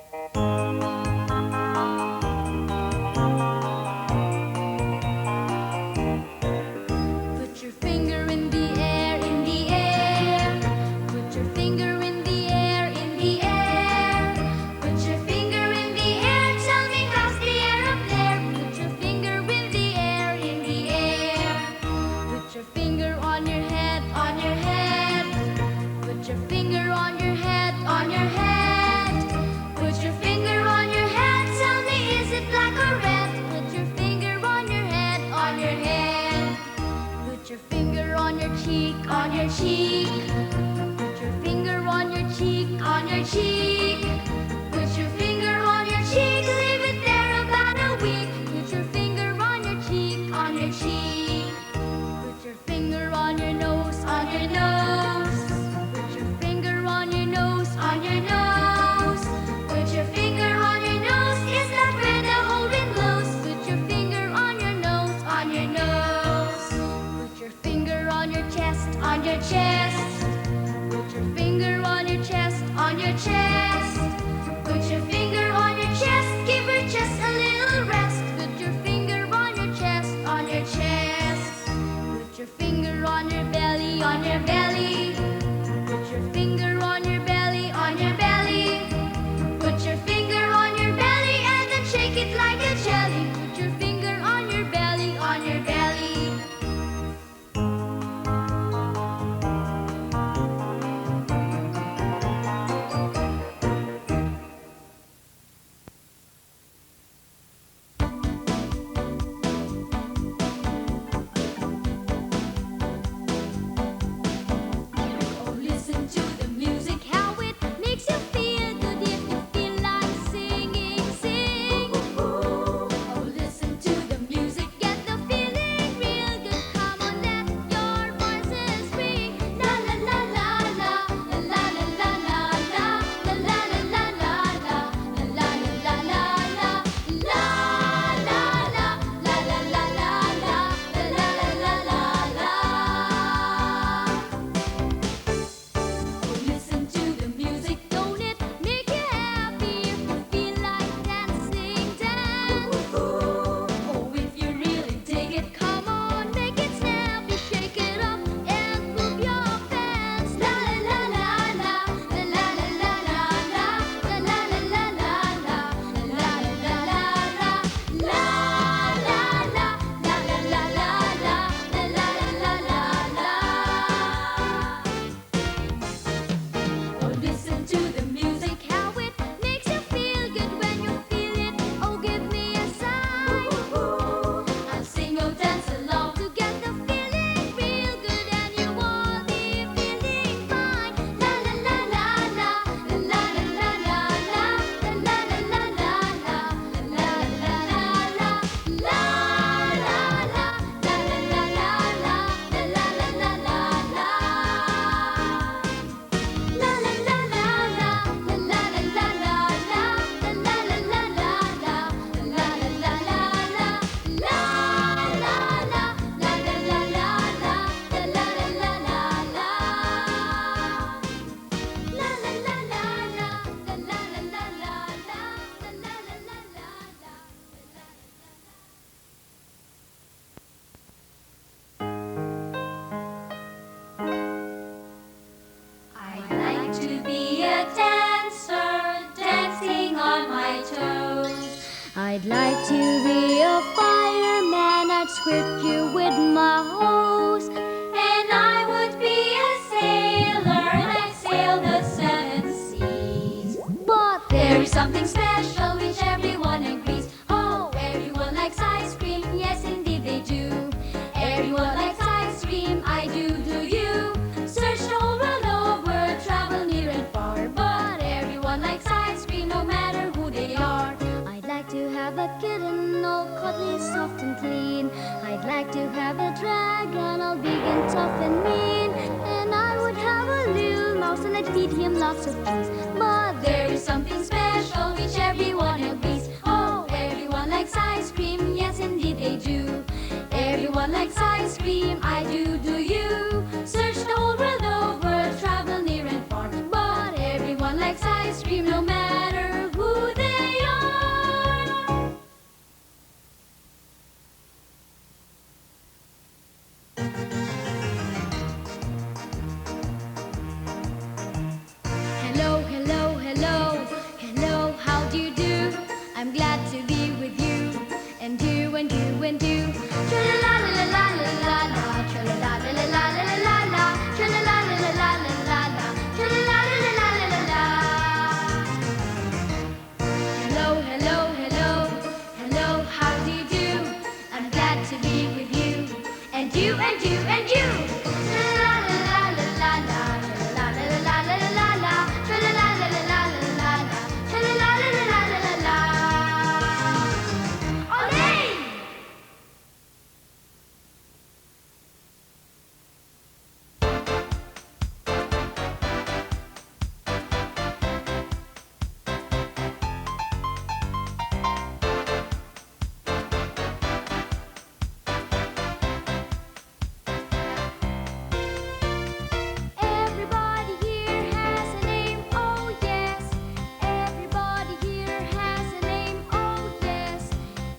Put your finger in the air, in the air. Put your finger in the air, in the air. Put your finger in the air, tell me how's the air up there. Put your finger in the air, in the air. Put your finger on your head, on your head. Put your finger on your head, on your head. Put your finger on your head, tell me is it black or red? Put your finger on your head, on your head. Put your finger on your cheek, on your cheek. Put your finger on your cheek, on your cheek. Put your finger on your cheek, leave it there about a week. Put your finger on your cheek, on your cheek. Put your finger on your nose, on your nose. Put your finger on your nose, on your nose. Put your finger on your nose, is that where the whole wind blows? Put your finger on your nose, on your nose. Put your finger on your chest, on your chest. Put your finger on your chest, on your chest. Put your finger on your chest, give your chest a little rest. Put your finger on your chest, on your chest. Put your finger on your belly, on your belly. Put your finger on your belly, on your belly. Put your finger on your belly and then shake it like a jelly. Put your finger on your belly, on your belly. Oh, listen to the music, how it makes you feel good. If you feel like singing, sing. Oh, listen to the music, get the feeling real good. Come on, let your voices ring. La la la la la, la la la la la, la la la la la la, la la la la la, la la la, la la la la la, la la la la la. Listen to the music, don't it make you happy? If you feel like dancing, dance. Oh, if you really dig it, come on, make it snappy, shake it up and move your pants. La la la la la, la la la la la, la la la la la la, la la la la la, la la la la la, la la la la la, Oh, listen to the music, how it makes you feel good when you feel it. Oh, give me a sign. I'll sing, oh, dance along to get the feeling real good, and you will be feeling fine. La la la la la, la la la la la, la la la la la, la la la la, la la la, la la la la, la la la la la. La la la la la, la la la la la, la la la la la la, la la la la la, la la la, la la la la la, la la la la la la. La la la la la, la la la la la, la la la la la la. I'd like to be a dancer, dancing on my toes. I'd like to be a fireman, I'd squirt you with my hose. And I would be a sailor, and I'd sail the seven seas. But there is something special which everyone agrees. Oh, everyone likes ice cream, yes indeed they do. Everyone likes ice cream, I do you? Search the whole world over, travel near and far, but everyone likes ice cream, no matter who they are. I'd like to have a kitten, all cuddly, soft and clean. I'd like to have a dragon, all big and tough and mean. And I would have a little mouse, and I'd feed him lots of things. But there is something special which everyone agrees. Oh, everyone likes ice cream, yes indeed they do. Everyone likes ice cream, I do you? Search the whole world over, travel near and far, but everyone likes ice cream, no matter who and do and do and do. Tra-la-la-la-la-la-la-la, tra-la-la-la-la-la-la-la, tra-la-la-la-la-la-la-la, tra-la-la-la-la-la-la-la. Hello, hello, hello, hello, how do you do? I'm glad to be with you, and you, and you, and you. Tra-la-la-la-la-la-la, tra-la-la-la-la-la-la-la, tra-la-la-la-la-la-la-la, tra-la-la-la-la-la-la-la. Olé! Everybody here has a name, oh yes. Everybody here has a name, oh yes.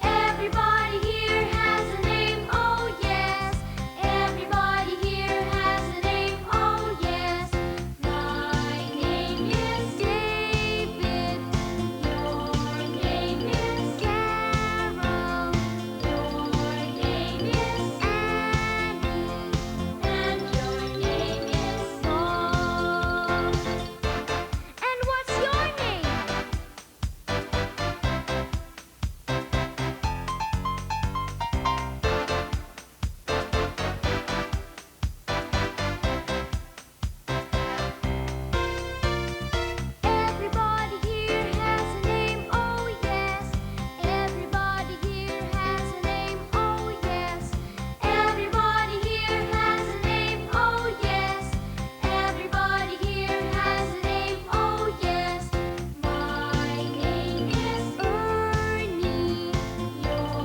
Everybody here has a name, oh yes. Everybody here has a name, oh yes. My name is David. Your name is Carol. Your name is Annie. And your name is Paul. And what's your name? Everybody here has a name, oh yes. Everybody here has a name, oh yes. Everybody here has a name, oh yes. Everybody here has a name, oh yes. My name is Ernie. Your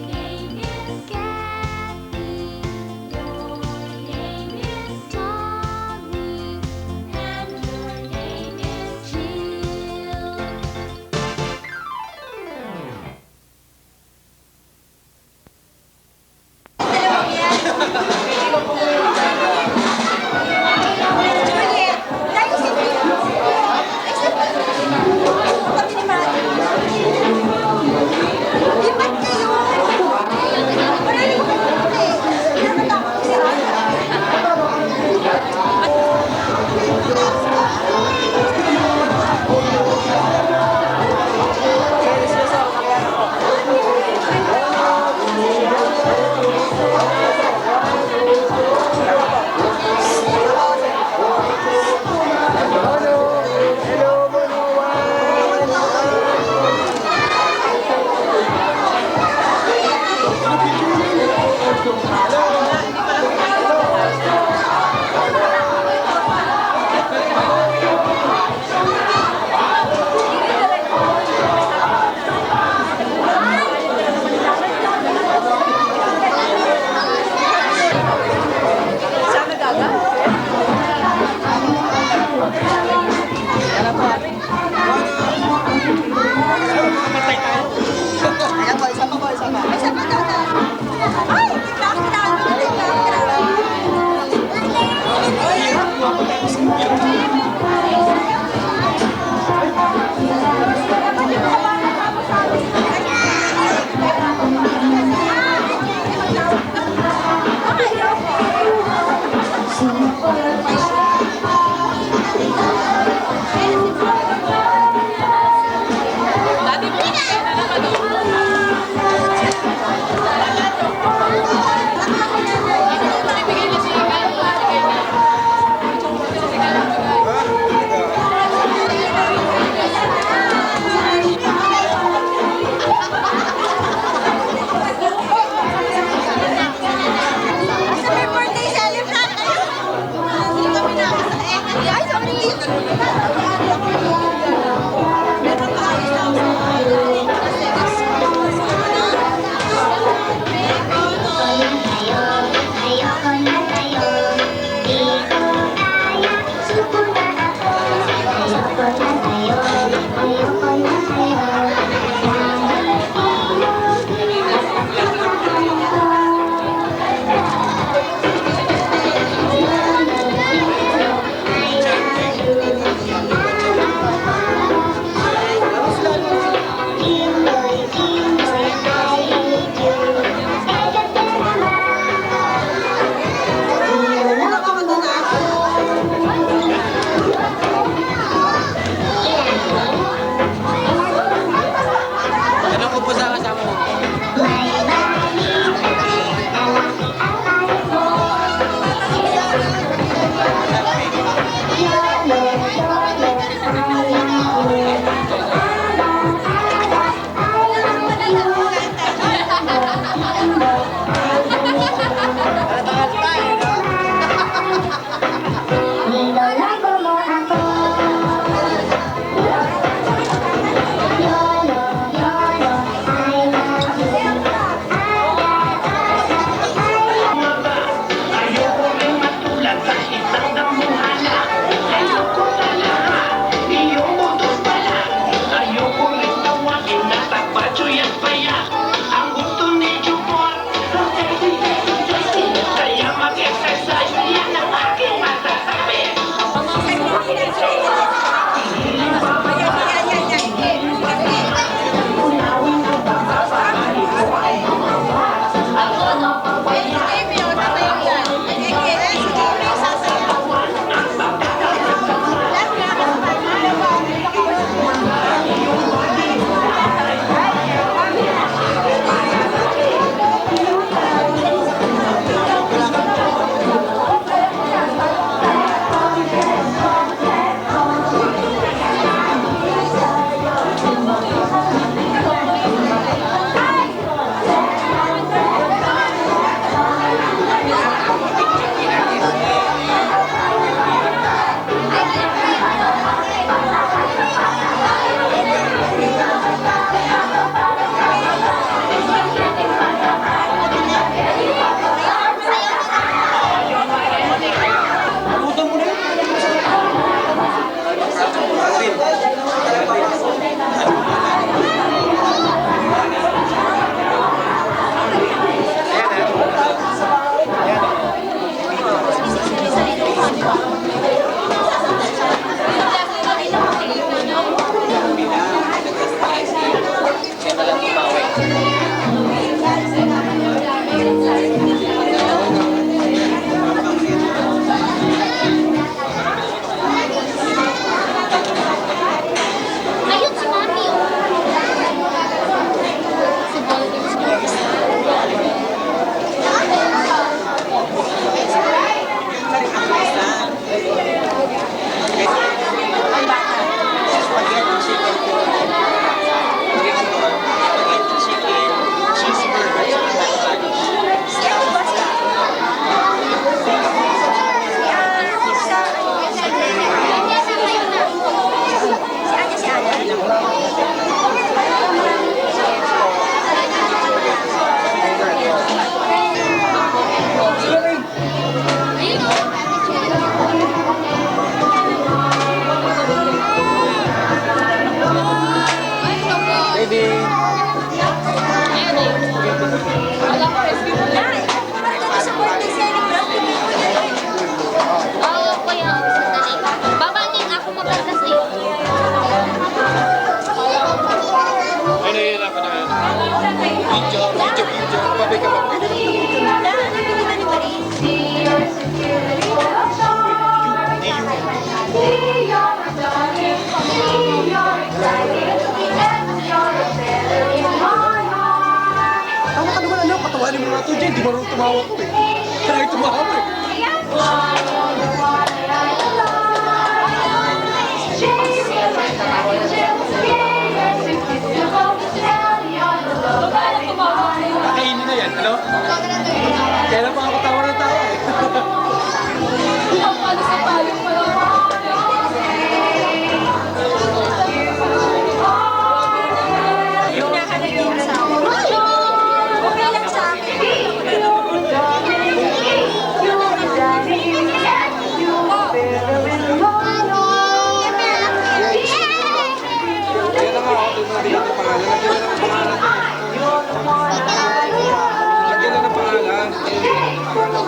name is Kathy. Your name is Tommy. And your name is Jill. Video. Babay ka ba? Tama ka naman, anak. Patawanin mo na ito dyan. Di ba nung tumawa ko eh. Kaya tumawa eh. Kakainin na yan, ano? Kaya lang makakatawa ng tao eh. Okay lang sa akin. Kaya na nga ako, ito na dito pangalan. Lagyan na ng pangalan. Ay, ito.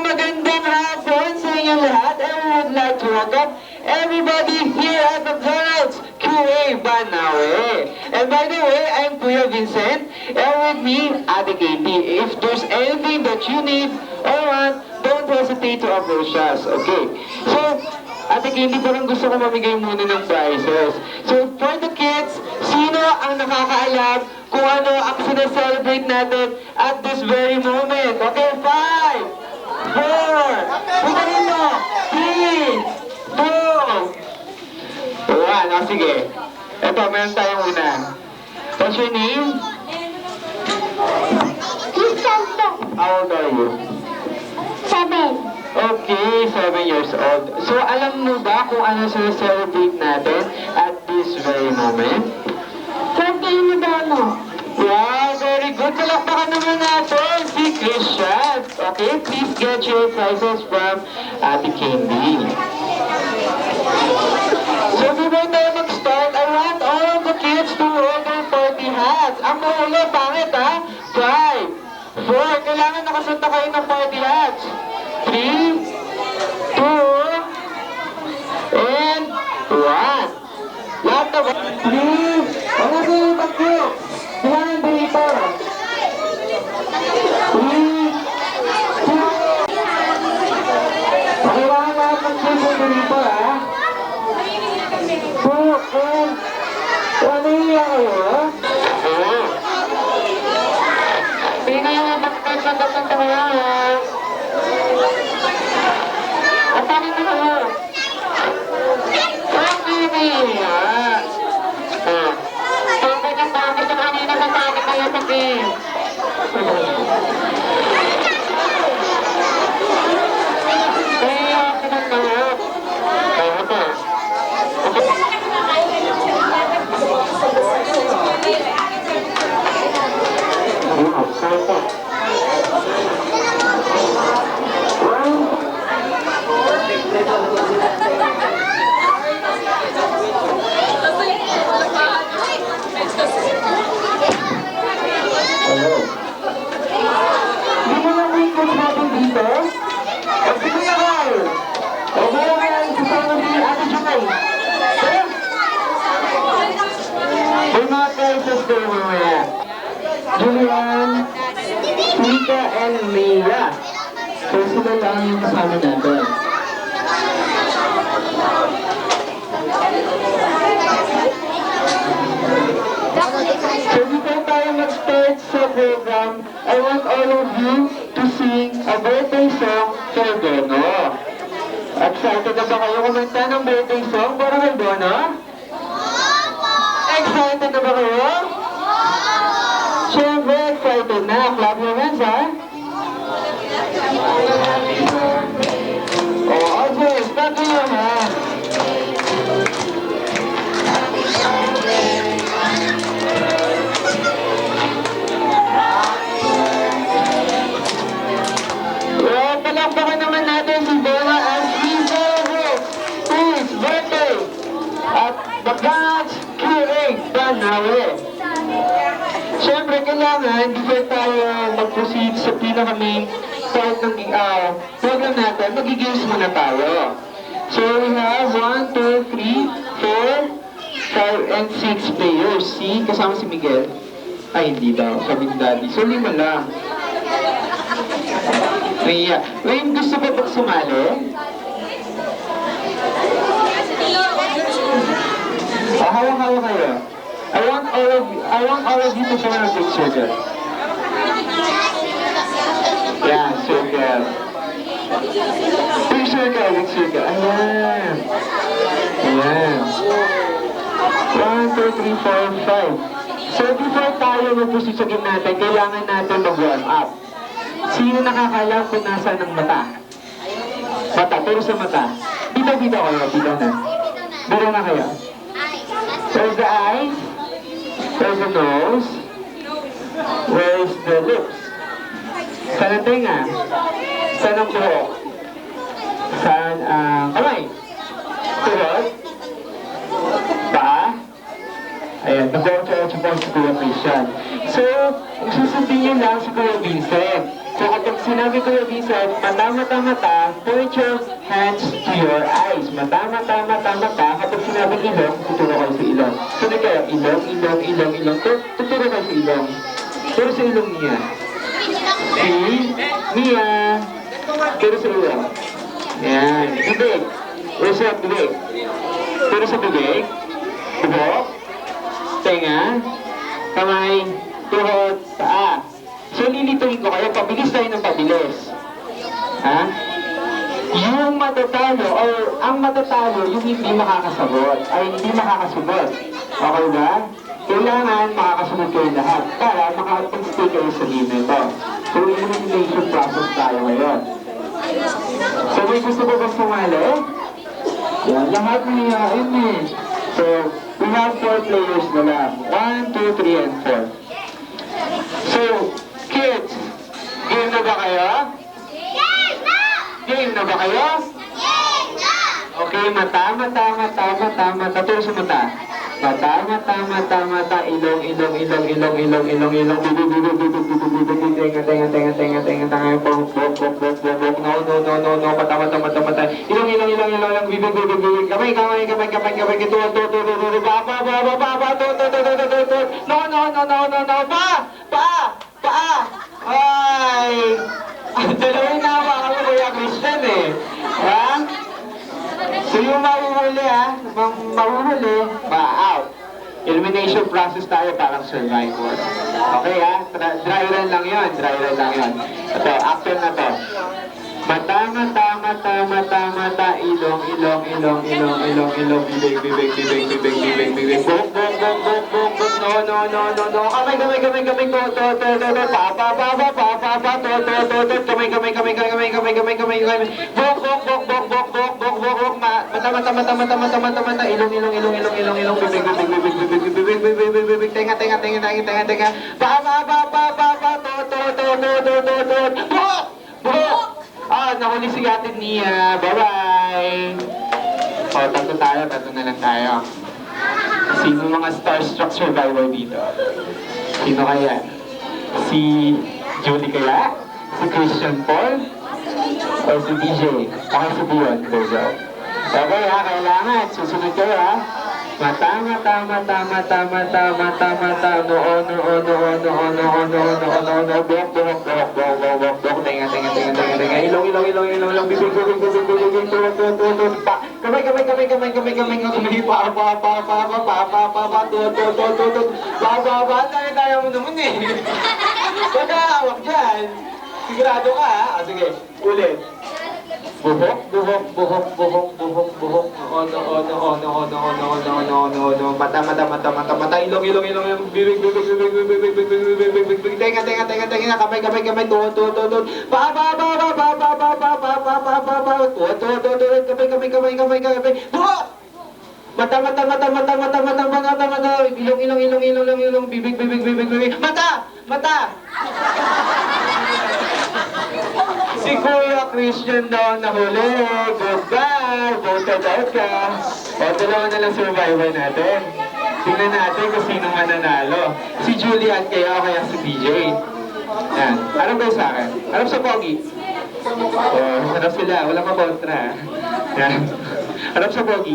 Magandang hapon sa inyo lahat. And we would like to welcome everybody here at McDonald's QA Banawe. And by the way, I'm Kuya Vincent, and with me, Ate Katie. If there's anything that you need or want, don't hesitate to approach us, okay? So, Ate Katie, parang gusto ko mamigay muna ng prizes. So, for the kids, sino ang nakakaalam kung ano ang sinaselebrate natin at this very moment? Okay, 5, 4, putarin mo, 3, 2, 1. O, sige. Ito, meron tayong una. What's your name? How old are you? 7. Okay, 7 years old. So, alam mo ba kung ano sinaselebrate natin at this very moment? Birthday ni Dono. Wow, very good. Palakpakan naman natin si Christian. Okay, please get your prizes from Ate Candy. So, before tayo mag-start, I want all of the kids to wear their party hats. Ang mahuli, pangit ha? 5, 4, kailangan nakasunta kayo ng party hats. 3, 2, and 1. Lahat na ba? Please! Ano ba yung takbo? Kailangan dito. 3, 2, kailangan lahat ng takbo dito, ha? 2, and ano yung kayo? Sino yung magpapagpapag kayo, ha? At ano na kayo? Julian, Nika, and Mia. So sila lang yung kasama natin. So before tayo mag-start sa program, I want all of you to sing a birthday song for Dono. Excited na ba kayo kumanta ng birthday song para kay Dono? Excited na ba kayo? Siyempre, excited na. Clap your hands, ha? Oh, okay. Clap your hands. Well, palakpakan naman natin si Donna as we celebrate his birthday at the God's QA Banawe. Siyempre, kailangan, before tayo mag-proceed sa pinaka-main part ng program natin, mag-games muna tayo. So, we have 1, 2, 3, 4, 5, and 6 players. See, kasama si Miguel. Ay, hindi daw. Sabi ni Daddy. So, 5 lang. Maya, Wayne, gusto ba pag sumali? Hawa-hawa kayo. I want all of you to form a big circle. Yeah, circle. Big circle, big circle. Ayan. Ayan. 1, 2, 3, 4, 5. So before tayo mag-proceed sa game natin, kailangan natin mag-warm up. Sino nakakalam kung nasaan ang mata? Mata, pero sa mata. Dito kayo, dito na. Dito na kayo. There's the eyes. There's the nose. Where's the lips? Saan ang tenga? Saan ang buhok? Saan ang kamay? Tuhod? Paa? Ayan, nag-watch po si Kuya Christian. So, susundin niyo lang si Kuya Vincent. So, kapag sinabi Kuya Vincent, mata, point your hands to your eyes. Mata. Kapag sinabi ilong, tuturo kayo sa ilong. Sunod kayo, ilong. Tuturo kayo sa ilong. Pero sa ilong niya. Si Mia. Pero sa ilong. Yan. Bibig. Pero sa bibig. Pero sa bibig. Bubok. Tenga. Kamay. Tuhod. Paa. So, lilituin ko kayo. Pabilis tayo ng pabilis. Ha? Yung matatalo, or ang matatalo, yung hindi makakasagot, ay hindi makakasunod. Okay ba? Kailangan makakasunod kayo lahat para makapag-stay kayo sa game nito. So, elimination process tayo ngayon. So, may gusto ba bang sumali? Yan, lahat na yun eh. So, we have 4 players na lang. 1, 2, 3, and 4. So, kids, game na ba kayo? Game na ba kayo? Okay, mata. Turo sa mata. Mata. Ilong. Tenga. Bok. No. Mata. Ilong. Bibig. Kamay. Baba. Pa. Ay. Dalawin na ako kami Kuya Christian eh. Ha? So yung mahuhuli mahuhuli, out. Elimination process tayo, parang survivor. Okay ha? Dry run lang yun. Ito, action na to. Mata, ilong, bibig, bok, no, kamay, mata, ilong, bibig, tenga, bok. Nahuli si Ate Nia. Bye-bye! Tatlo na lang tayo. Sino mga starstruck survivor dito? Sino kaya? Si Julie kaya? Si Christian Paul? O si DJ? Okay, si Dion. Okay ha, kailangan. Susunod kayo ha. Mata. Bok. Tenga. ilong, bibig, pa. Kamay, pa, kaya mo naman eh. Huwag ka hawak dyan. Sigurado ka ha? Ah, sige, ulit. Buhok. Mata. Ilong. Bibig. Tenga. Kamay. Tuhod. Pa. Kamay. Buhok! Mata. Ilong. Bibig. Mata. Si Kuya Christian daw nahuli. Goodbye! Voted out ka. O, dalawa na lang survivor natin. Tingnan natin kung sino mananalo. Si Julian kaya o kaya si DJ. Yan. Harap kayo sa akin. Harap sa Pogi. O, harap sila. Walang makontra. Yan. Harap sa Pogi.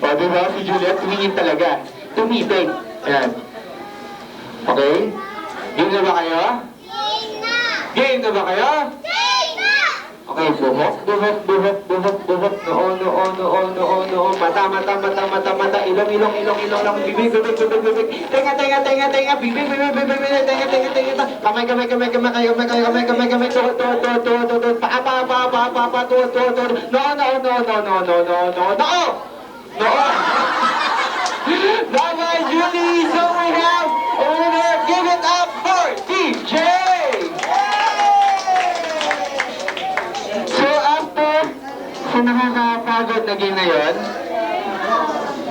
O, diba? Si Julian tumingin talaga. Tumitig. Yan. Okay? Game na ba kayo? Game na ba kayo? Okay, buhok. Noon. Mata. Ilong. Bibig. Tenga. Bibig. Tenga. Kamay. Tuhod. Pa. Tuhod. No. Bye, Julie. So we have a winner. Give it up for DJ. So after sa nakakapagod na game na yun,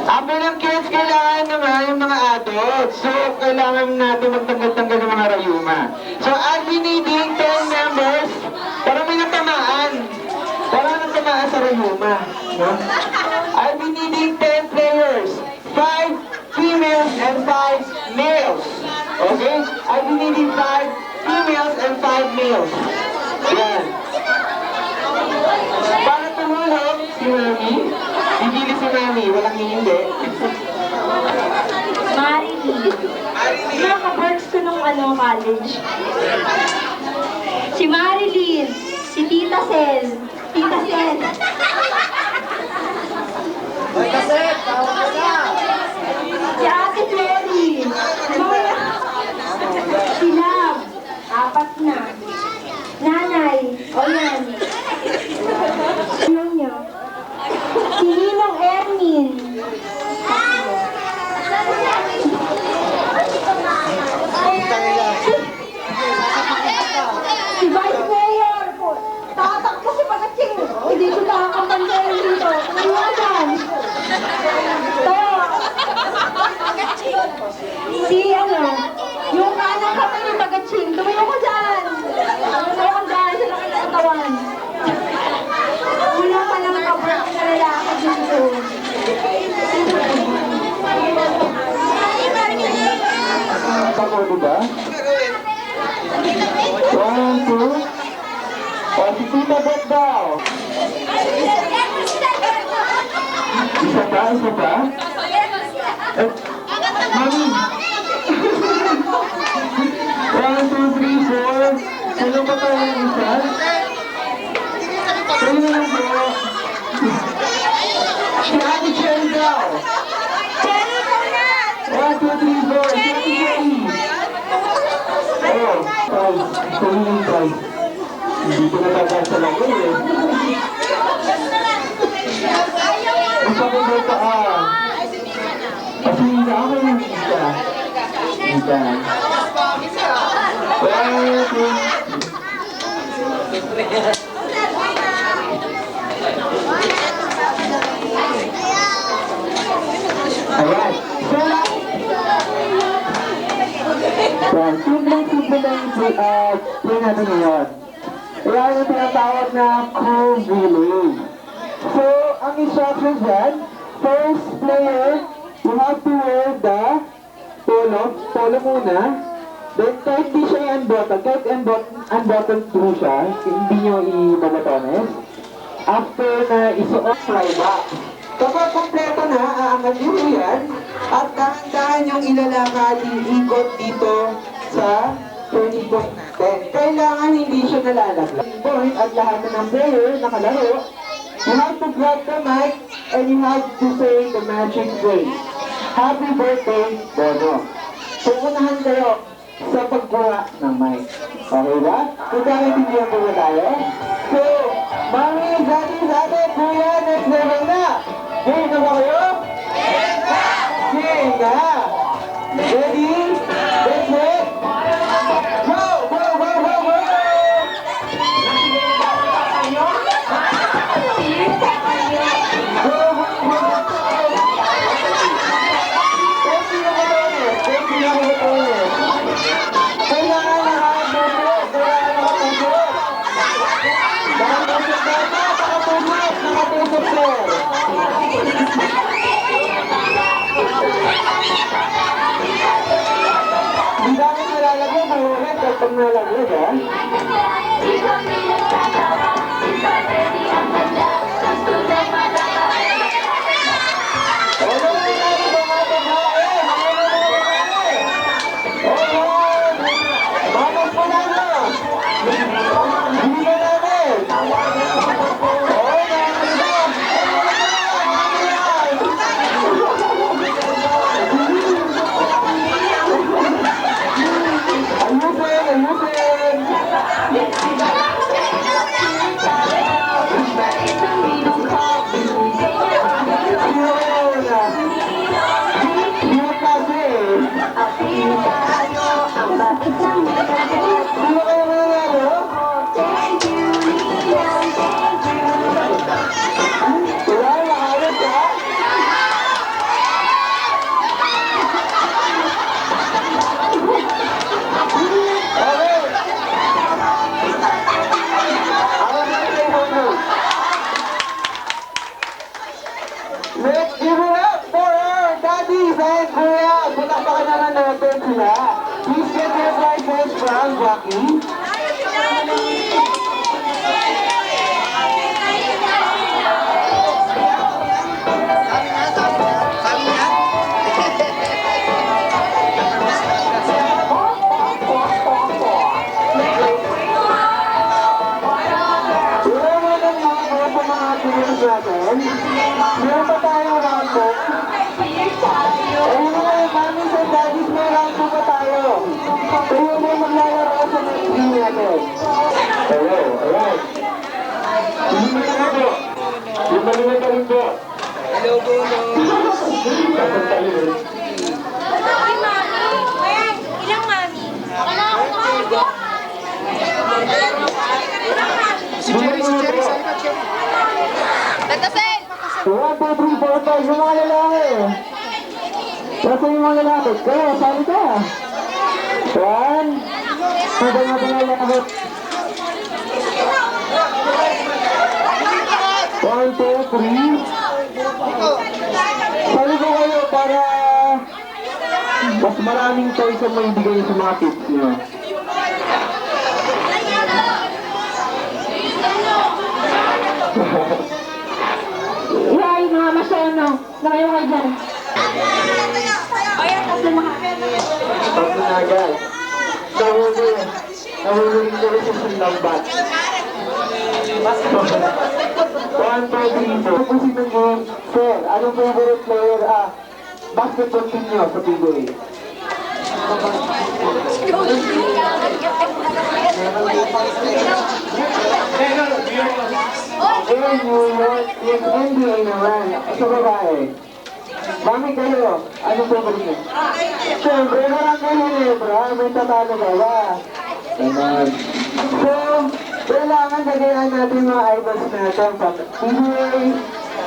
ang ng kids kailangan naman yung mga adults. So kailangan natin magtanggal-tanggal ng mga rayuma. So I'll be needing 10 members para may natamaan. Sa rayuma. No? I'll be needing 10 players. 5 females and 5 males. Okay? I'll be needing 5 females and 5 males. Yan. Para tumulong si Mami, bibili si Mami, walang hindi. Marilyn. Naka-works ko nung college. Si Marilyn. Si Tita Sel. Si Ate Flori. Si Lab. 4 na. Nanay. O yan. Ano niya? Si Ninong Ermin. Si Vice Mayor. Tatakbo si Pagaching. Hindi ko nakakapansin dito. Iwasan. Si yung kanang kamay ni Pagaching. Tumayo ko dyan. Tumayo ko dyan. Sa laki ng katawan. Wala pa lang kapat na lalaki dito. Ako, diba? 1, 2. O, si Tita Beth daw. Isa pa? Mami. 1, 2, 3, 4. Sino ba tayo ng isa? Sino na lang po? Si Ate Cherry daw. 1, 2, 3, 4. Si Ate Cherry. Oh, guys. Hindi ko natagasa lang yun eh. Gusto ko ba ito kasi hindi ako yung isa. Ayan. Simple lang play natin ngayon. Ayan yung tinatawag na crew relay. So, ang instruction dyan, first player, you have to wear the polo muna. Then, kahit di siya i-unbutton, kahit unbutton through siya, hindi nyo i-babatones. After na isuot, fly back. Kapag kompleto na, aangat nyo yan, at dahan-dahan yung ilalakad, ikot dito sa turning point natin. Kailangan hindi siya nalalaglag. point at lahat na ng player nakalaro, you have to grab the mic and you have to say the magic phrase. Happy birthday, Bono. So, unahan kayo sa pagkuha ng mic. Okay ba? Magkakaintindihan po ba tayo? So, Mami, Daddy, Ate, Kuya, next level na! Game na ba kayo? Game na! Ready? Get set? Go! Go! Go! Go! Go! Hindi namin nilalagay, mahulit kapag nalagay, ha? Let's give it up for our daddies and kuya. Palakpakan naman natin sila. Please get your prizes from Jackie. Meron pa tayong round book. Ayun nga, mami sa daddies, may round book pa tayo. Kayo mo maglalaro sa next game natin. Hello, alright. Hindi na po. Yung malimay ka rin po. Hello, Bono. Kapag tayo rin. Ilang mami? Si Jerry, sa likod, Jerry. Tatasin! 1, 2, 3, 4, 5, yung mga lalaki. Kasi yung mga lalaki, kaya, sali ka. 1, sabay nga ba lalaki? 1, 2, 3. Sali ko kayo para mas maraming choice ang maibigay sa mga tips nyo. Yay, mga masyano. Nakayo kayo dyan. Pag nagal, nahuli ko rin sa sinlambat. 1, 2, 3, 4. Tapusin ng game. Sir, anong favorite player, basketball team nyo sa PBA? New York is NBA naman. Sa babae. Mami kayo, anong favorite nyo? Siyempre, marang kayo Ginebra. May tatalo ba ba? Ganon. So, kailangan gagayan natin mga idols natin sa PBA,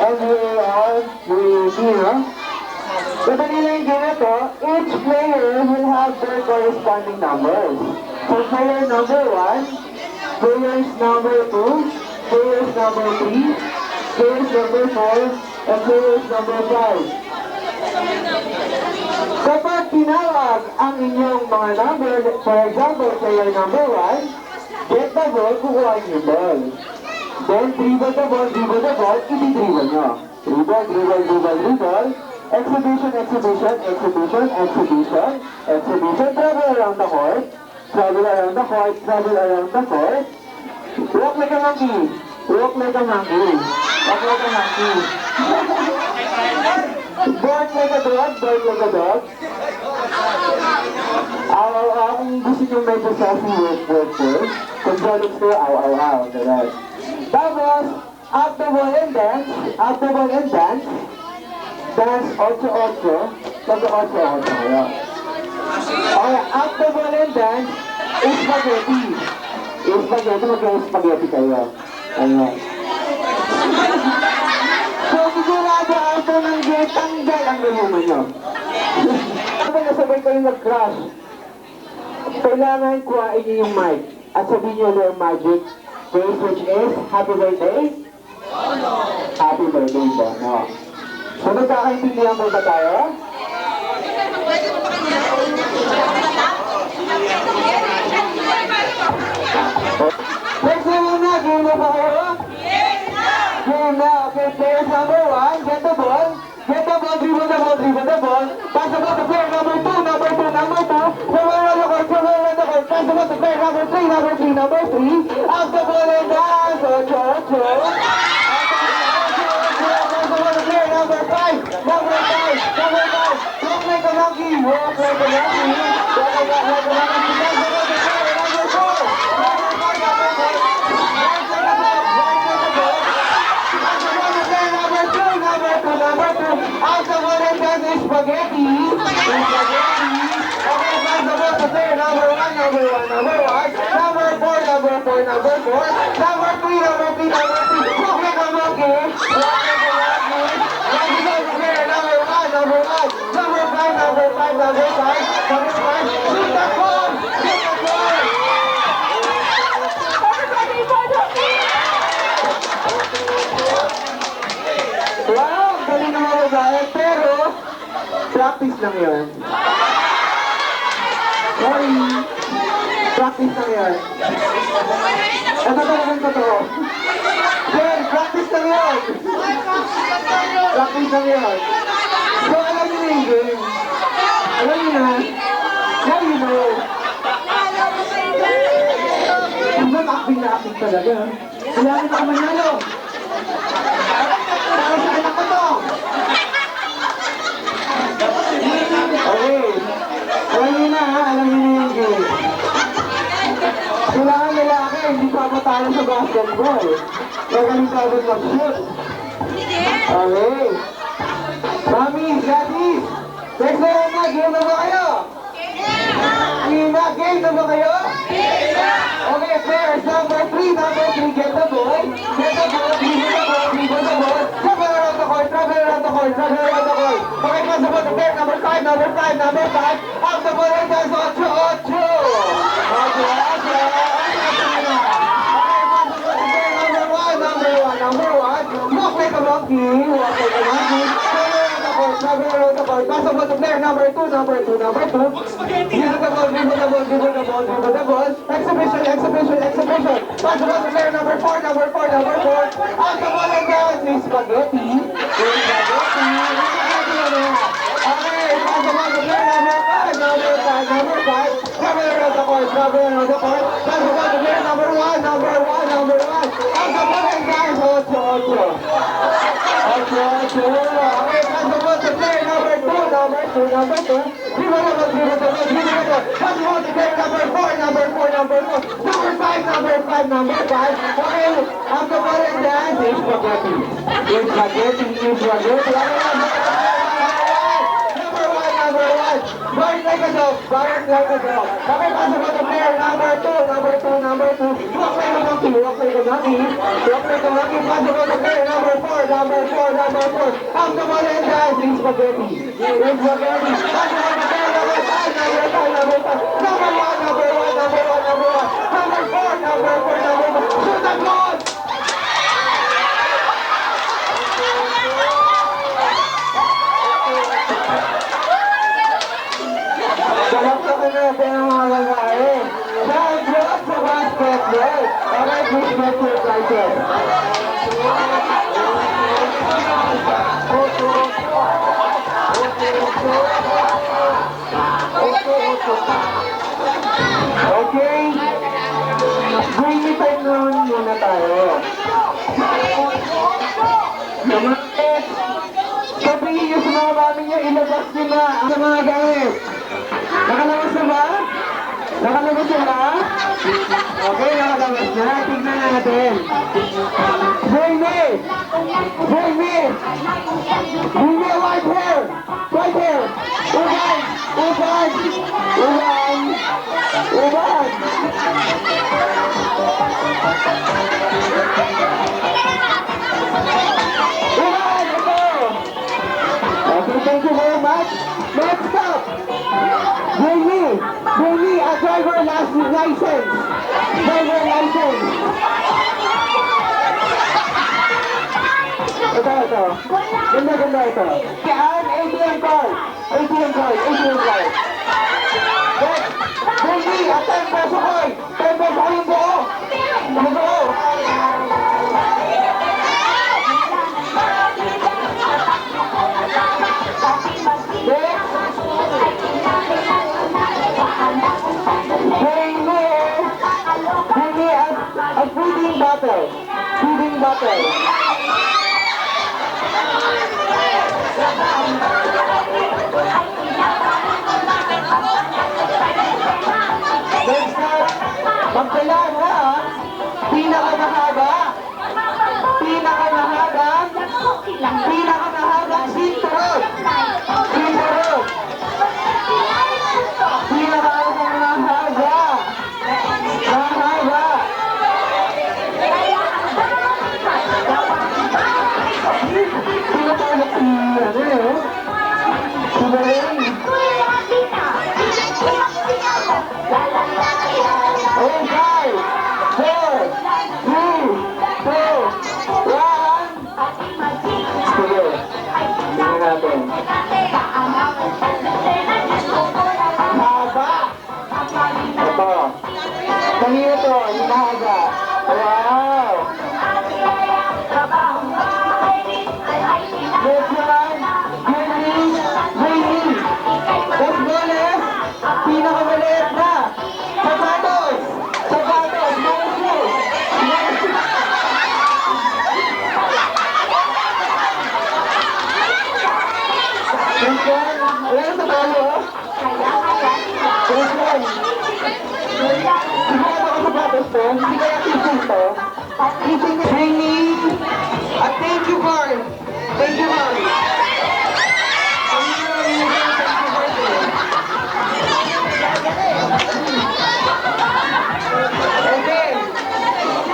NBA, or UAP, no? Kapag nila yung game na to, each player will have their corresponding numbers. So, player number 1, players number 2, players number 3, players number 4, and players number 5. Kapag tinawag ang inyong mga number, for example, player number 1, get the ball, kukuha yung ball. Then, dribble the ball, iti-dribble nyo. Dribble, dribble, dribble, dribble. Exhibition, exhibition, exhibition, exhibition, exhibition. Travel around the court. Travel around the court, travel around the court. Walk like a monkey. Walk like a monkey. Walk like a monkey. Bark like a dog. Bark like a dog. Kung gusto nyo medyo sassy, work. Kung jolix kayo, aw. Ganun. Tapos, after ball and dance. Dance 8-8. Pag 8-8 kayo. Okay, after ball and dance, spaghetti. Mag-spaghetti kayo. Ayan. So, sigurado after ng gate, tanggal ang lumuman nyo. Kapag nasabay kayo nag-crush, kailangan kuhain niyo yung mic at sabihin niyo their magic phrase which is, Happy birthday? Happy birthday po, no? So, nagkakaintindihan mo ba tayo? Next na muna, game na ba kayo? Game na, okay, players number 1, get the ball, dribble the ball, pass the ball to player number 2, number 2, cover around the court, pass the ball to player number 3, out the ball and dance, pass the ball to player number 5, walk like a monkey, pass the ball to player number 4, out the ball and dance, spaghetti. Okay, pass the ball to player number 1, number 4, number 3, walk like a monkey, pass the ball to player number 1, number 5, shoot the ball. Wow, galing naman babae, pero practice lang yun. Sorry. Practice lang yun. Ito talagang totoo. Sir, practice lang yun. So, alam niyo na yung game. Alam niyo na. Now you know. Hanggang acting na acting talaga. Kailangan na ka manalo. Para sa anak ko to. Okay. Alam niyo na ha, alam niyo na yung game. Kailangan lalaki, hindi pa matalo sa basketball. Magaling ka rin mag-shoot. Okay. Mami, daddies, next na na, game na ba kayo? Game na ba kayo? Okay, players number 3, get the ball, dribble the ball, travel around the court. Okay, pass the ball to player number 5, out the ball and dance 8-8. Number one, walk like a monkey, travel around the court, pass the ball to player number 2, dribble the ball, exhibition, pass the ball to player number 4, out the ball and down, spaghetti, okay, pass the ball to player number 5, travel around the court, pass the ball to player number 1, out the ball and down, 8-8. Okay, pass the ball to player number 2, dribble the ball, pass the ball to player number 4, number 5, okay, out the ball and dance, spaghetti. Number one, bark like a dog. Okay, pass the ball to player number 2, walk like a monkey, pass the ball to player number 4, out the ball and dance, spaghetti. Pass the ball to player number 5, number 4, shoot the ball. Salakta ko na ito ng mga lalaki. Champion sa basketball. Okay, please get your prizes. Okay. Bring it time nun. muna tayo. Gamit! Sabihin niyo sa mga mami niyo, ilabas niyo na ang mga gamit. Nakalabas na ba? Nakalabas na ba? Okay, nakalabas na. Tignan natin. Bring me! Bring me! Bring me a white hair! White hair! Uban! Uban! Uban! Uban! Uban! Ito! Okay, thank you very much. Next up! Bring me a driver license! Driver license! Ito. Ganda ito. Yan, ATM card. ATM card. Bring me a 10 peso coin. 10 peso coin yung buo. Yung buo. Bring me a feeding bottle. Feeding bottle. Next na, magkailan ha? Pinakamahabang sinturon. Sinturon. Pinakamahabang mahaba. Mahaba. Kanina to, yung mahaga. Wow! Next naman, Rainy. Next bonus, pinakamaliit na. Sapatos! Sapatos! Mga shoes! Next one, wala na sa talo. Next one. Sigurado ako sapatos to, hindi kaya ising to. Rainy, a thank you card. Thank you card. Okay.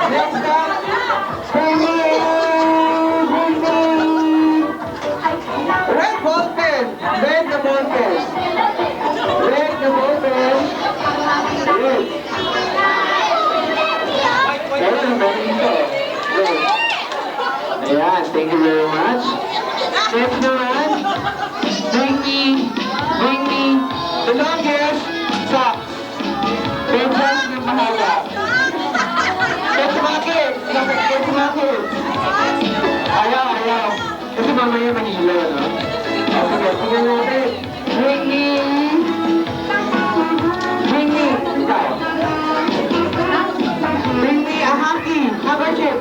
Next up, Rainy. Red ball pen. Red na ball pen. Red na ball pen. Ayan, thank you very much. Next naman, bring me the longest socks. Pencils ng mahaba. Get to my kids. Get to my kids. Ayaw. Kasi mamaya Manila, no? Okay, tingnan natin. Bring me. Ikaw. Bring me a hanky. Handkerchief.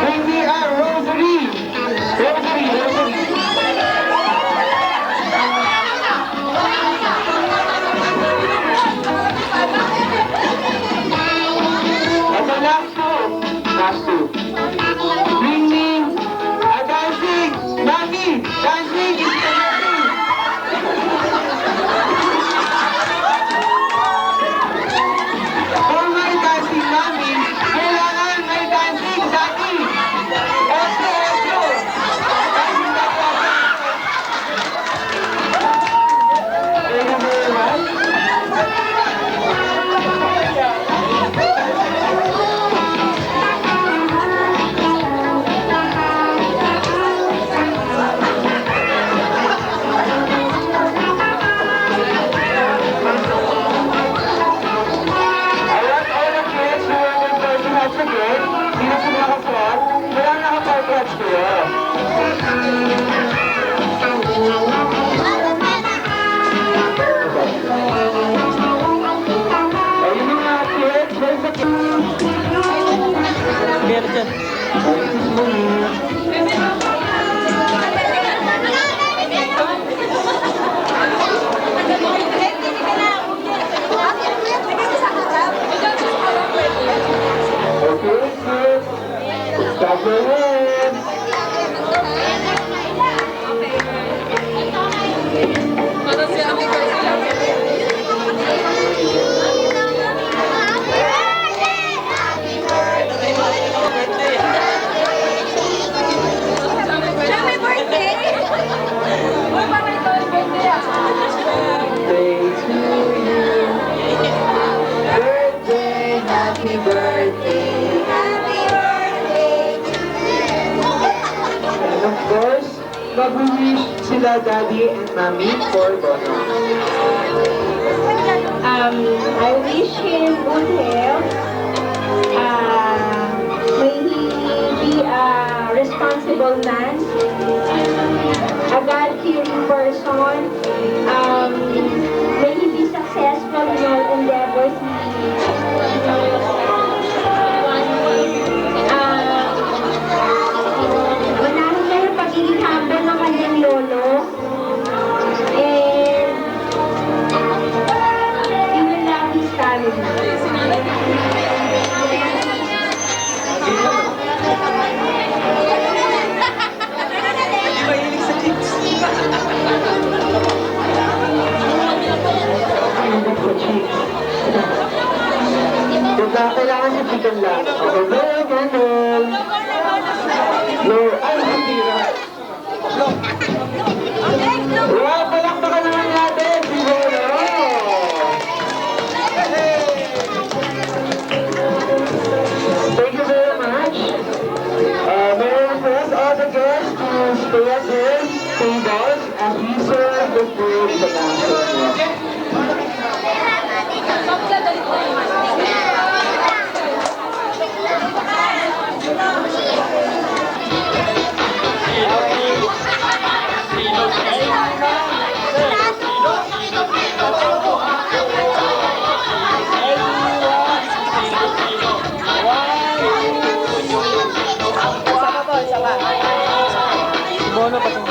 Bring me a rosary. Ito last two. Bring me a dancing. Mami, dancing is dancing. For my dancing mami, kailangan may dancing daddy. Eto. Dancing daddy. Thank you very much. Sino po nakasuot? Wala nakapag-catch ko yun. Meron dyan. Okay, kids. Stop your hands. Happy birthday! Uy, parang ito yung birthday ah. Birthday to you. Birthday, happy birthday. Happy birthday And of course, mag-wish sila Daddy and Mommy for Bono. I wish him good health. May he be a responsible man, a God-fearing person. May he be successful in all endeavors. Manahin na yung pagiging humble ng kanyang lolo. And he will love his family. Hindi mahilig sa chips. Hindi ko cheeks. Diba, kailangan si chicken lang. Okay, go, ganun. No, ay, hindi na. Wow, palakpakan naman natin si Bono. Thank you very much. May I request all the guests to stay at their tables as we serve the food in the basket. Bono pa ito.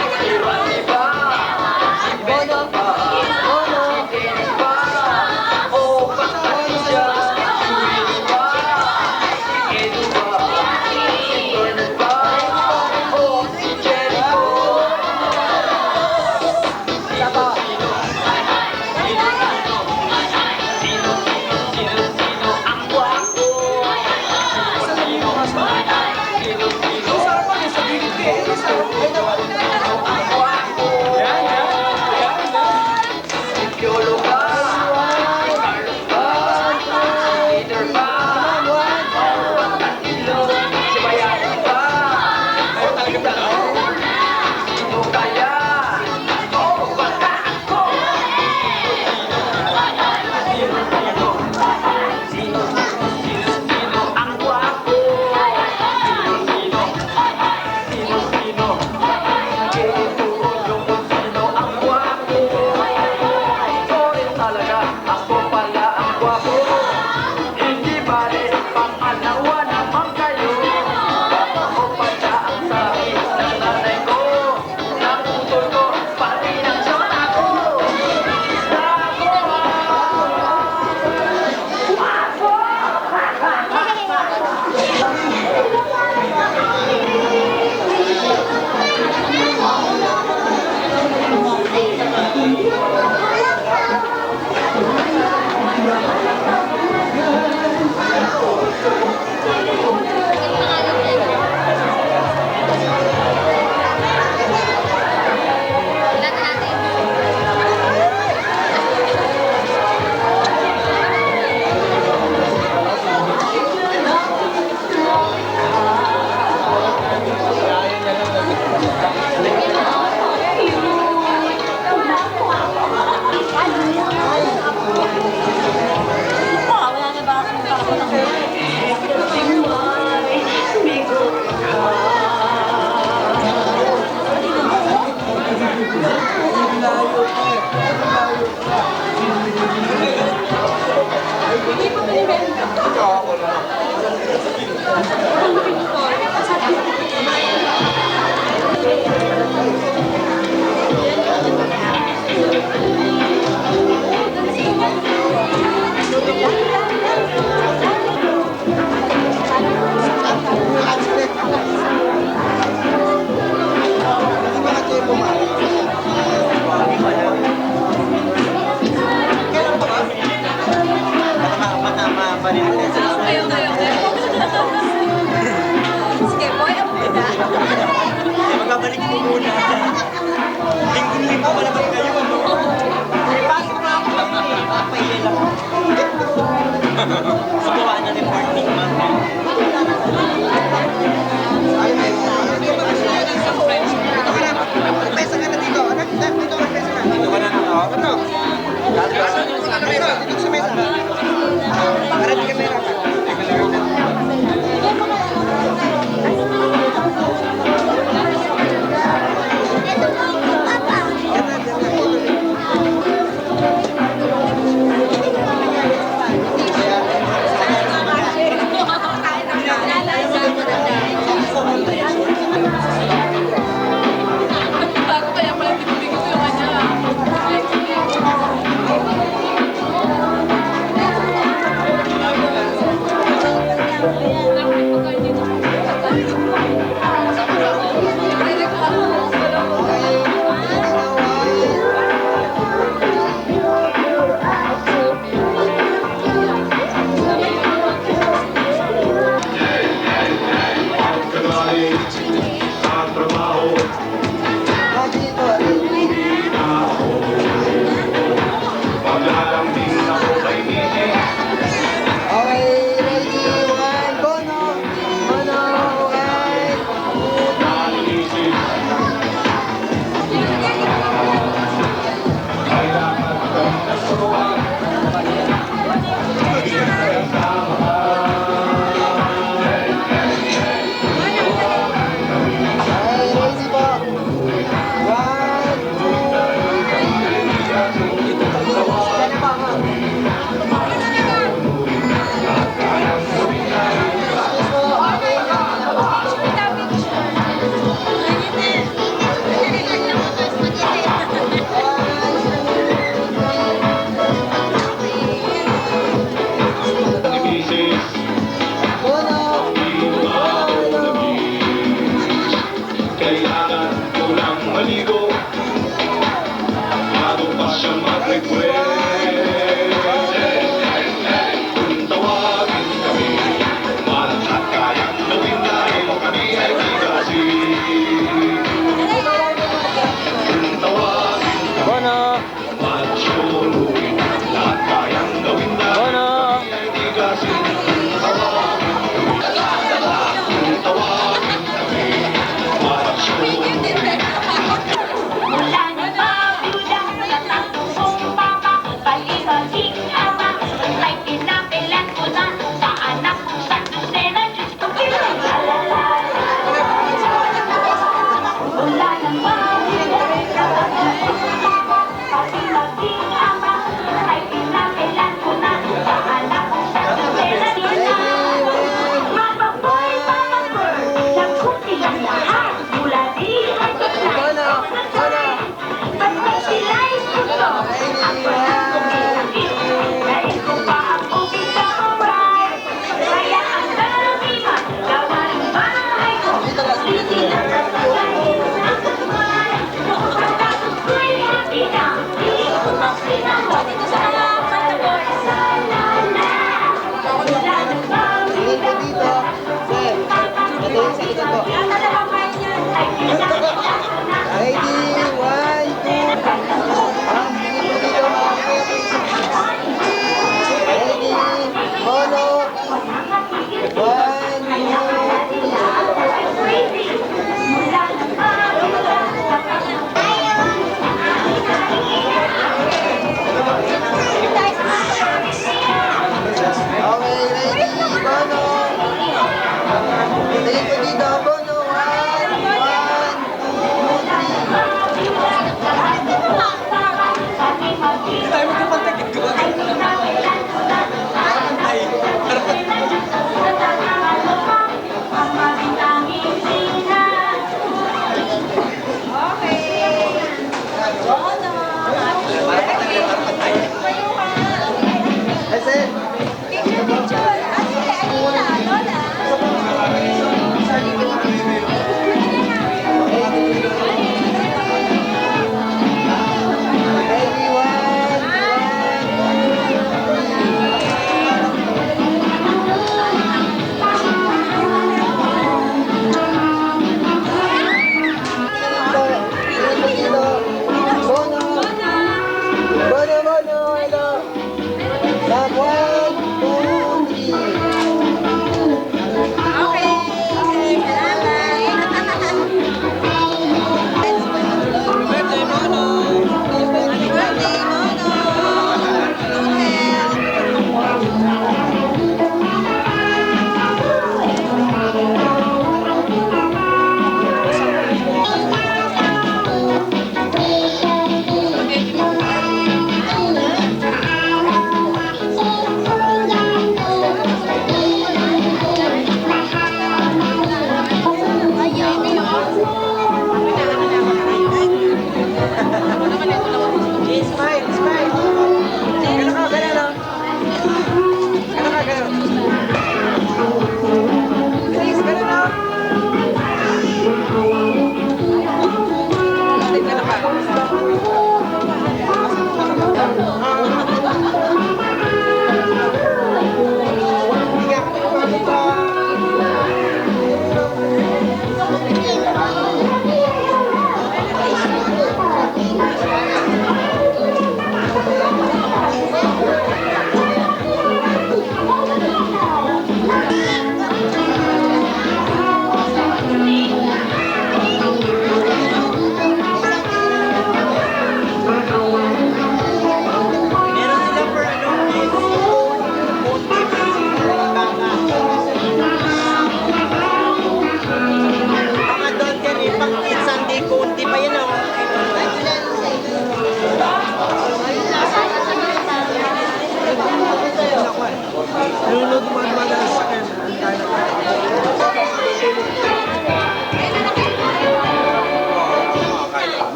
Sige, boy, ang muna. Magbabalik po muna. Linggo-linggo pa naman kayo, ano? Pasok na ako lang eh. Papailay lang. Sugawa na reporting, ma'am. Pesa ka na dito. Dito ka pesa na. Dito ka na dito. Ano? Dito sa mesa. Para di ka mahirapan.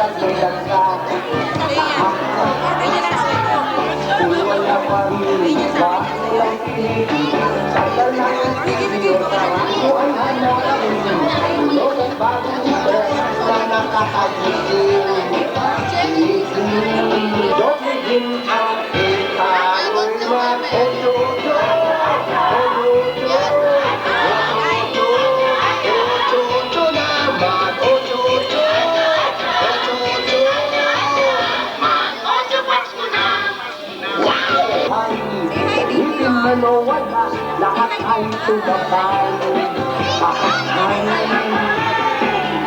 at may lansa. Kung wala pa rin ba ang tingin sa talangan ninyo, ko ay hanapin tulog at bagong iba na nakakagising. Domingin ang ikaro'y mag-ojojo, ojojo, ojojo naman, ojojo, ojojo. Hindi manowala, lahat ay tumabay.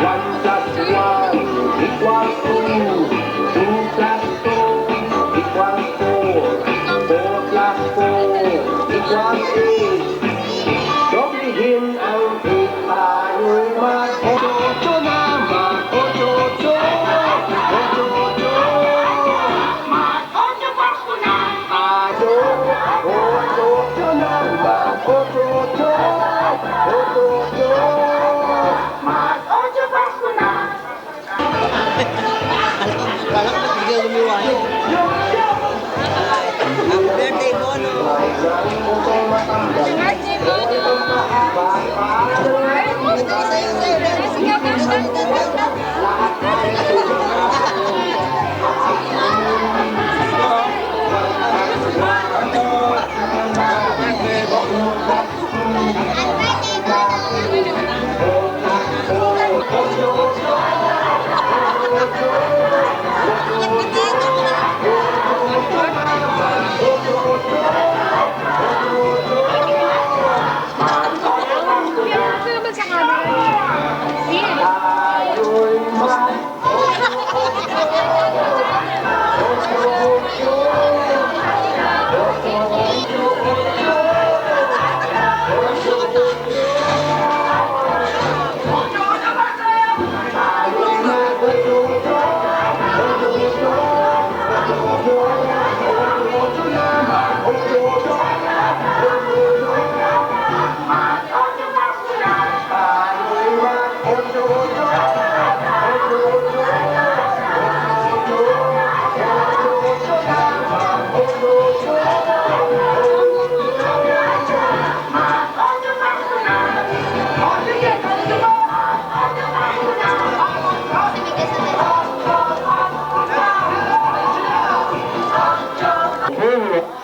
One plus one equals two. Two plus two equals four. Four plus four equals eight. Doblihin ang ikaro'y mag-ojojo naman, ojojo, ojojo. Ojojo naman, ojojo, ojojo. Bigyan lumiwanag. Happy birthday, Bono!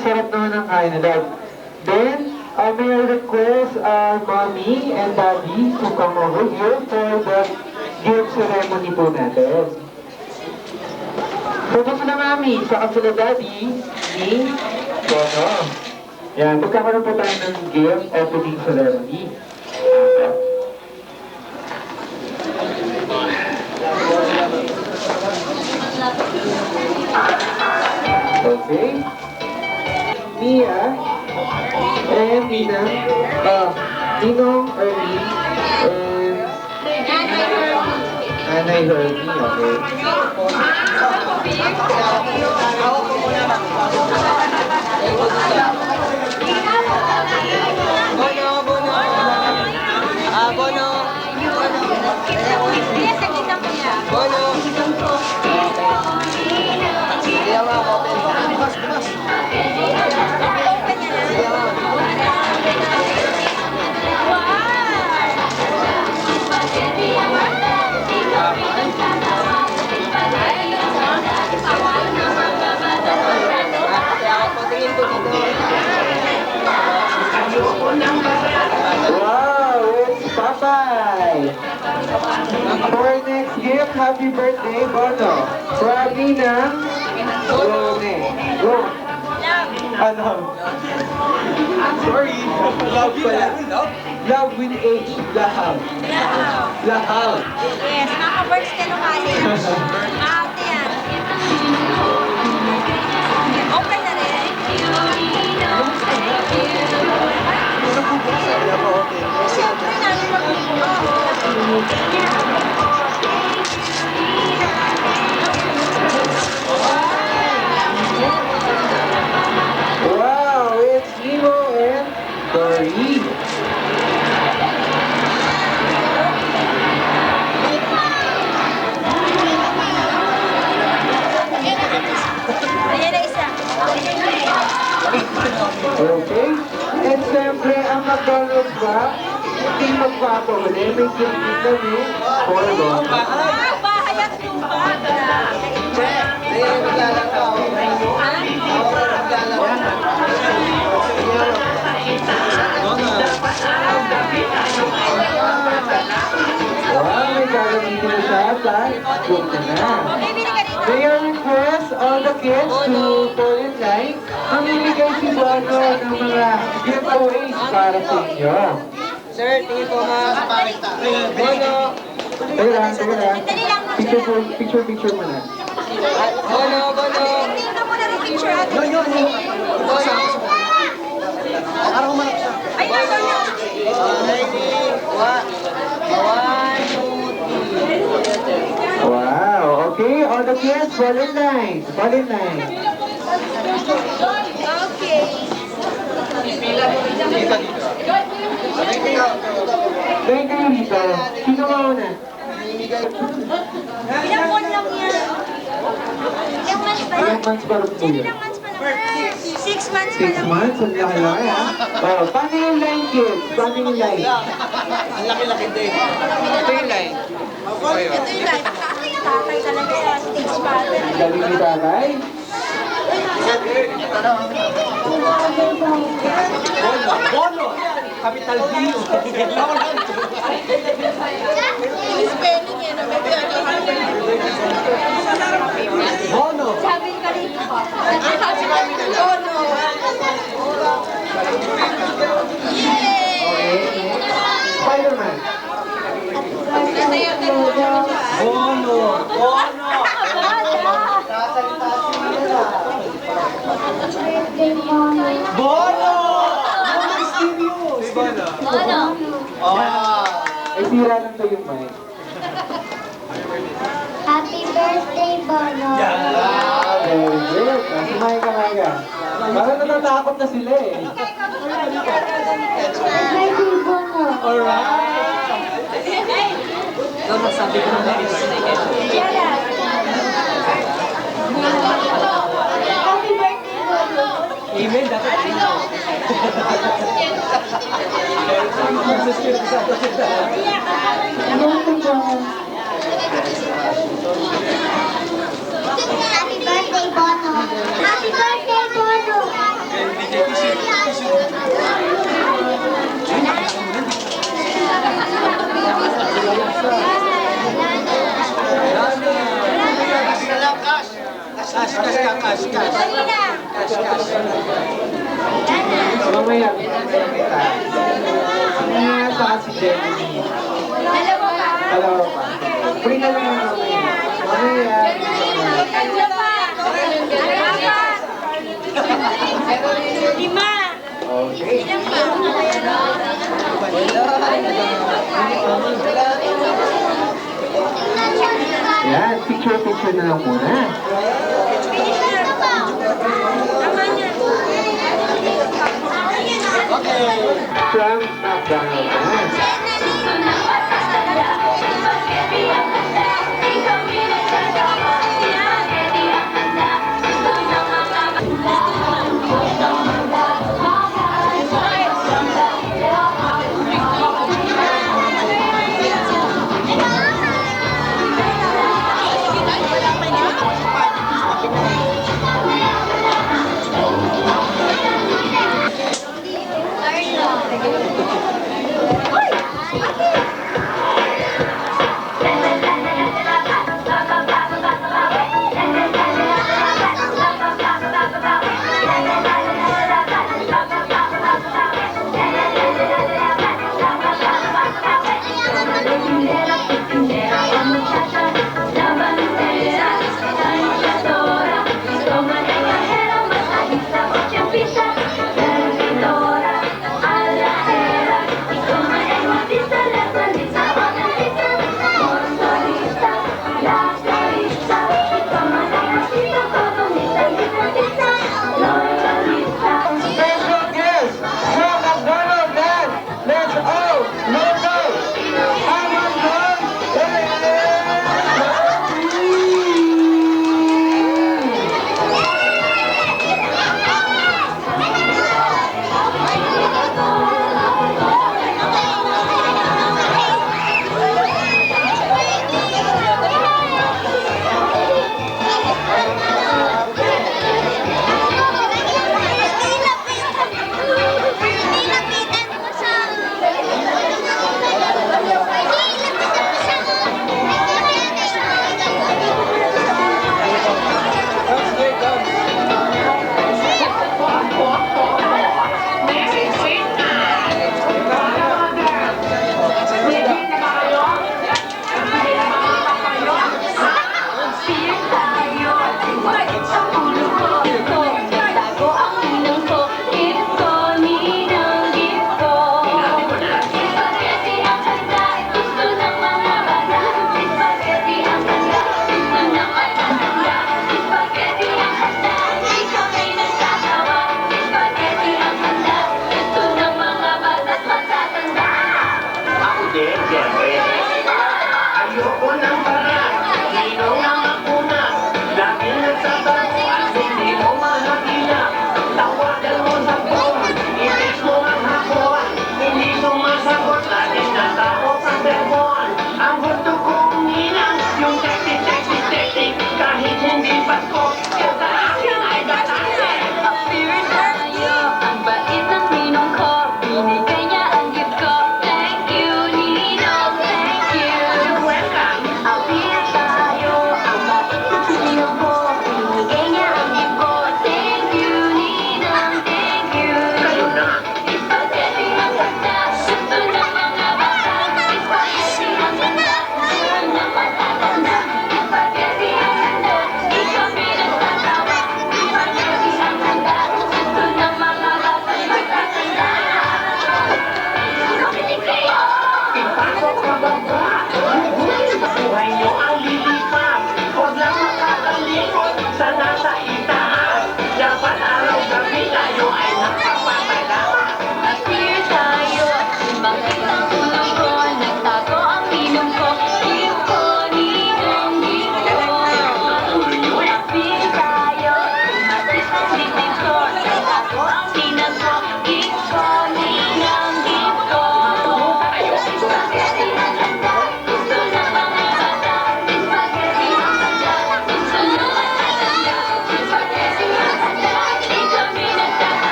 Sarap naman ang kain nila. Then, may I request our mommy and daddy to come over here for the gift ceremony po natin. Punta sila mami, saka sila daddy, ni Bono. Yan, magkakaroon po tayo ng gift opening ceremony. Okay. Mia and Nina, Ninong, Ernie, and Nanay Herbie, okay. Bono, Bono! Bono! Bono! Sige nga, open. Bukas, bukas. Wow, it's Papay! For our next gift, happy birthday, Bono. Sabi ng Rone. Go! Ano? Sorry, love pala. Love with H, lahab. Lahab. Yes, naka-birds ka nung kali. Ate yan. Open na rin. Siyempre, namin Wow, it's Emo and Dory. Okay? And siyempre, ang McDonald's ba, hindi magpapahuli. May cookie kami for long. Bahay at lupa. Ayun, maglalaro ako. Wow, may gagamitin na siya at book na. May request all the kids to fall in line. Mamimigay si Bono ng mga giveaways para sa inyo. Sir, tingin ko Bono. Teka lang. Picture muna. Bono. Tingnan mo na rin picture at Bono. Araw ko manap siya. ay, nasa niya. Wow, okay. All the kids, fall in line. Fall in line. Okay. Thank you, Rito. Sino mauna? Ilang buwan lang yan? Ilang months pa Ilang months pa rin po yun? Ilang months pa naman? 6 months pa 6 naman. months? Ang laki-laki, ha? Oh, paano yung line, kids? Paano yung line? Ang laki-laki din. Ito yung line. Ito yung life. Tatay talaga yan. Stage pattern. Galing ni tatay? Bono. Capital B. Spelling yan. Bono. Sabi ka rin. Oh no. Spider-Man. Bono. Bono. Si Bono. Ay, tira lang to yung mic. Happy birthday, Bono. Very good. Kumain ka. Parang natatakot na sila eh. Happy birthday, Bono. Sabi ko na Happy birthday, Bono. Amen. Happy birthday, Bono. Happy birthday, Bono. Cash. Mamaya. Mamaya sa si Jenny. Dalawa pa. Free na lang yung mamaya. Mamaya. Lima. Okay. Yan, picture na lang muna. From McDonald's. Arlo.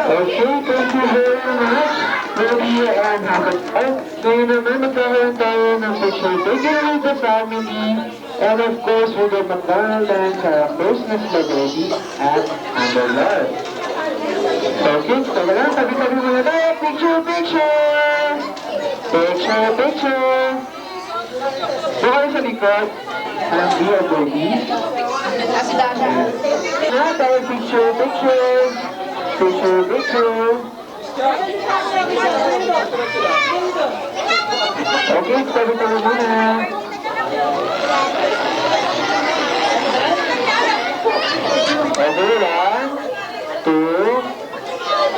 Okay, thank you very much. Maybe and happy. Ngayon naman magkakaroon tayo ng picture taken with the family and of course with the McDonald and characters na sila Daddy at Amber Lord. Okay, taga lang, tabi-tabi muna tayo. Picture, picture! Picture, picture! Doon kayo sa likod. Happy or baby. Na tayo, picture, picture! Picture, picture! Okay, tabi-tabi muna. Okay, 1, 2,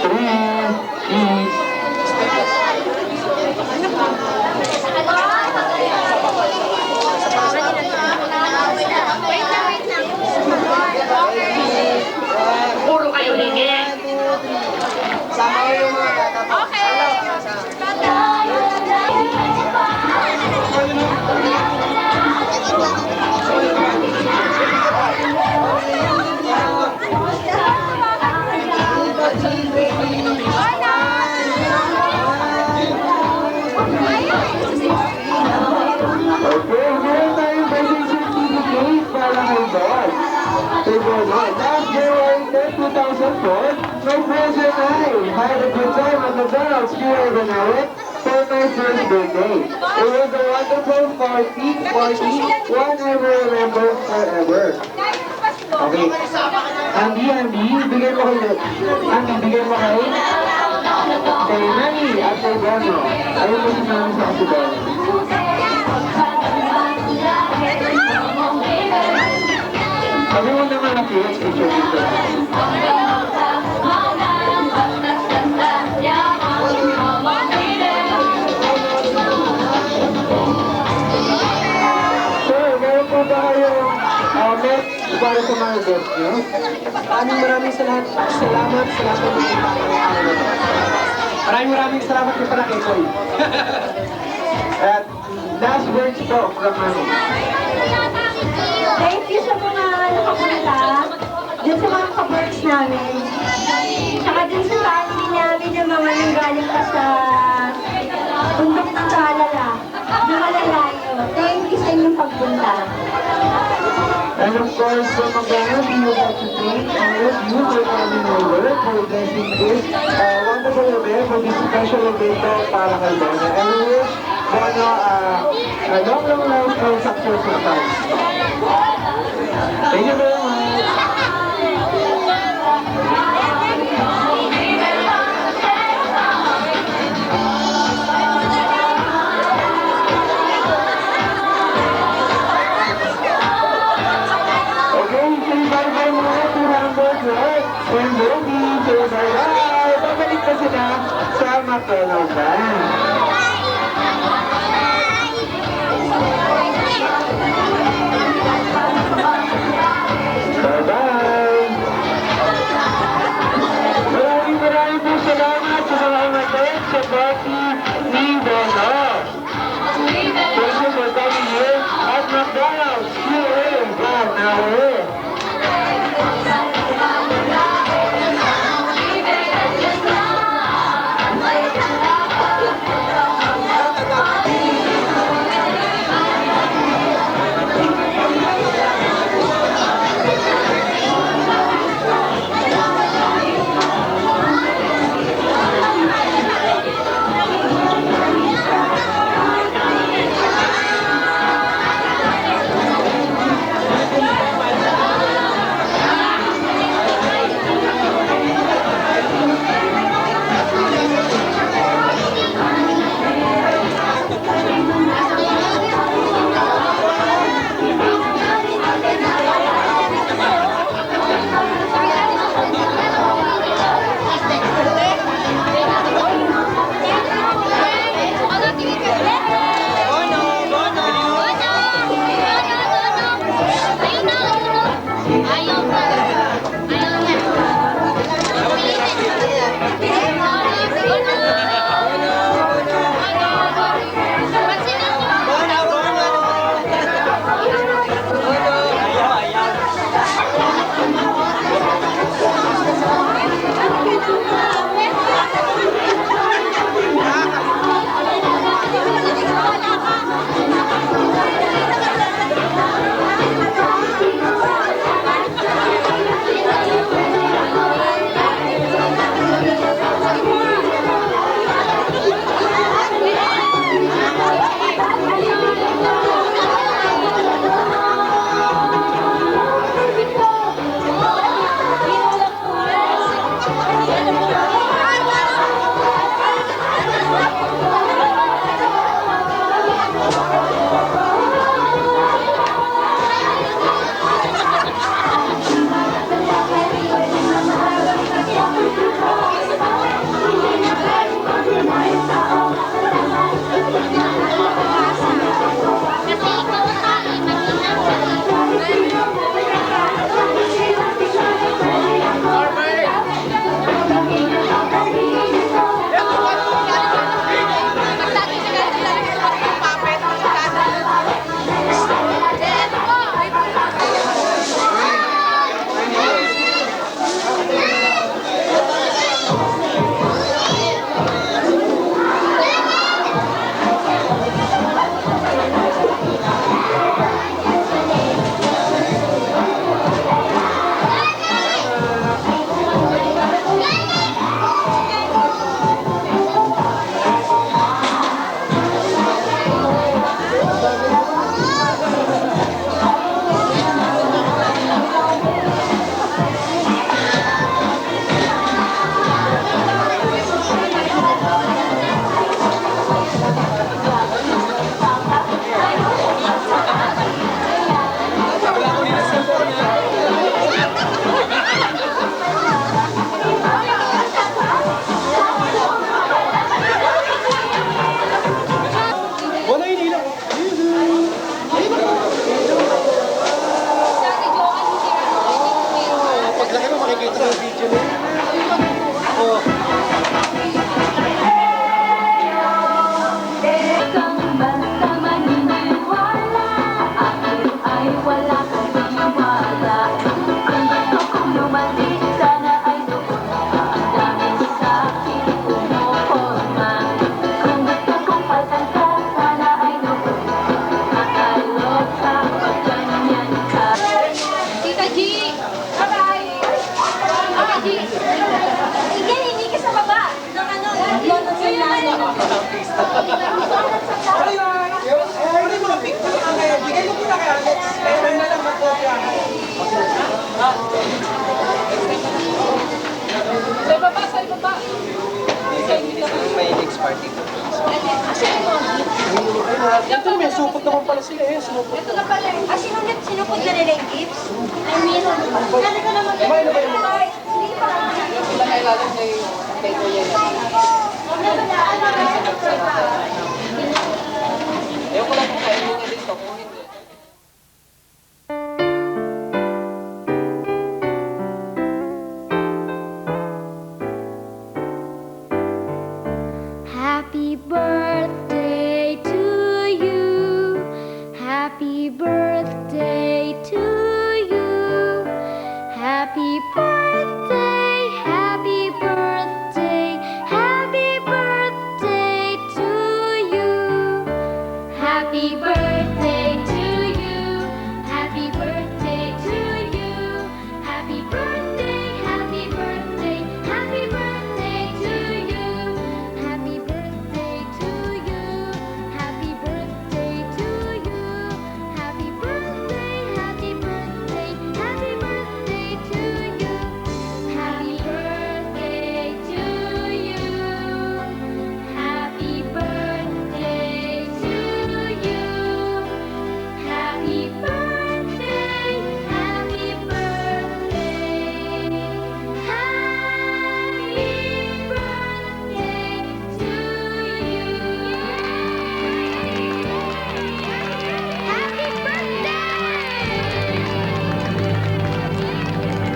3, eat. Puro kayo hingi. Sama ko yung mga bata. Okay, meron tayong birthday certificate para kay Boss. Kay Boss, last January 10, 2004, my friends and I had a good time at McDonald's here in Banawe for my first birthday. It was a wonderful party, one I will remember forever. Okay. Andy, bigyan mo kayo. Andy, bigyan mo kayo. Kay Nani at kay Bono. Ayun po si Nani sa Asibano. Sabi mo naman ang kids, picture dito. Sir, meron po ba kayong met para sa mga guests nyo? Maraming salamat sa lahat ng mga araw na ito. Maraming salamat din pala kay Koy. At last words po from Mami. Thank you sa mga nakapunta. Dun sa mga ka-works namin. Saka dun sa family namin ng mga nanggaling pa sa bundok ng Kalala. Na malalayo. Thank you sa inyong pagpunta. And of course, from McDonald's, we would like to thank all of you for coming over, for blessing this wonderful event, for this special event para kay Bono. And we wish Bono a long life and successful time. Thank you very much. Okay, say bye-bye muna to Hamburger and Bobby. Say bye-bye. Babalik pa sila sa McDonald's van. Bye-bye. Maraming po salamat sa mga umatid sa party ni Bono. Thank you for coming here at McDonald's here in Banawe. Kang basta maniniwala, akin ay wala kang tiwala. Kung gusto kong lumandi, sana ay doon na ang dami sa akin kumukulma. Kung gusto kong pagkanta, sana ay doon nakalot sa pagganyan ka. Tita G! Bye-bye! Tita G! Sige, hindi ka sa baba. Ng ano? Ano yung mga picture na ngayon? Bigay mo muna kay Alex. Meron na lang mag-copy. May next party ko. Ito, may supot naman pala sila eh. Supot. Ito na pala. Sinupod na nila yung gifts? I mean, kala ko naman. Hindi pa. Ayaw ko lang kung kainin niya dito. Kung hindi. Happy birthday